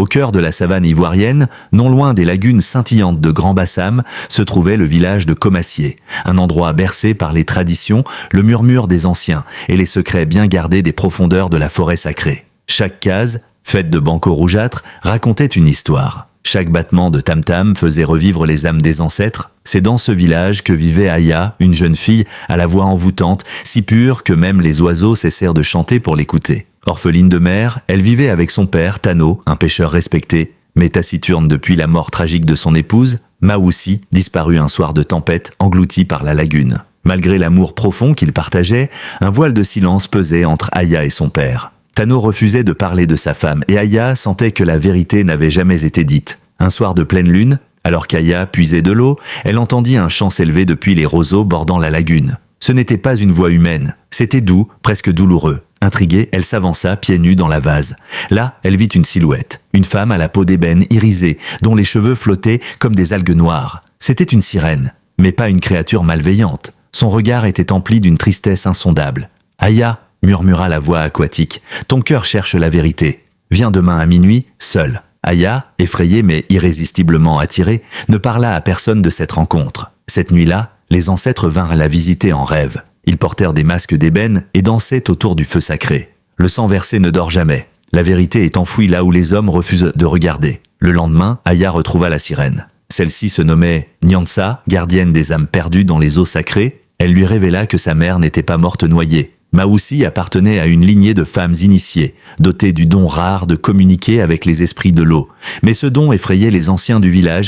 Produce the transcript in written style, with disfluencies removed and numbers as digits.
Au cœur de la savane ivoirienne, non loin des lagunes scintillantes de Grand Bassam, se trouvait le village de Comassier, un endroit bercé par les traditions, le murmure des anciens et les secrets bien gardés des profondeurs de la forêt sacrée. Chaque case, faite de bancos rougeâtres, racontait une histoire. Chaque battement de tam-tam faisait revivre les âmes des ancêtres. C'est dans ce village que vivait Aya, une jeune fille à la voix envoûtante, si pure que même les oiseaux cessèrent de chanter pour l'écouter. Orpheline de mère, elle vivait avec son père, Tano, un pêcheur respecté, mais taciturne depuis la mort tragique de son épouse, Maoussi, disparue un soir de tempête, engloutie par la lagune. Malgré l'amour profond qu'ils partageaient, un voile de silence pesait entre Aya et son père. Tano refusait de parler de sa femme et Aya sentait que la vérité n'avait jamais été dite. Un soir de pleine lune, alors qu'Aya puisait de l'eau, elle entendit un chant s'élever depuis les roseaux bordant la lagune. Ce n'était pas une voix humaine, c'était doux, presque douloureux. Intriguée, elle s'avança pieds nus dans la vase. Là, elle vit une silhouette, une femme à la peau d'ébène irisée, dont les cheveux flottaient comme des algues noires. C'était une sirène, mais pas une créature malveillante. Son regard était empli d'une tristesse insondable. « Aya !» murmura la voix aquatique. « Ton cœur cherche la vérité. Viens demain à minuit, seul. » Aya, effrayée mais irrésistiblement attirée, ne parla à personne de cette rencontre. Cette nuit-là, les ancêtres vinrent la visiter en rêve. Ils portèrent des masques d'ébène et dansaient autour du feu sacré. Le sang versé ne dort jamais. La vérité est enfouie là où les hommes refusent de regarder. Le lendemain, Aya retrouva la sirène. Celle-ci se nommait Nyansa, gardienne des âmes perdues dans les eaux sacrées. Elle lui révéla que sa mère n'était pas morte noyée. Maoussi appartenait à une lignée de femmes initiées, dotées du don rare de communiquer avec les esprits de l'eau. Mais ce don effrayait les anciens du village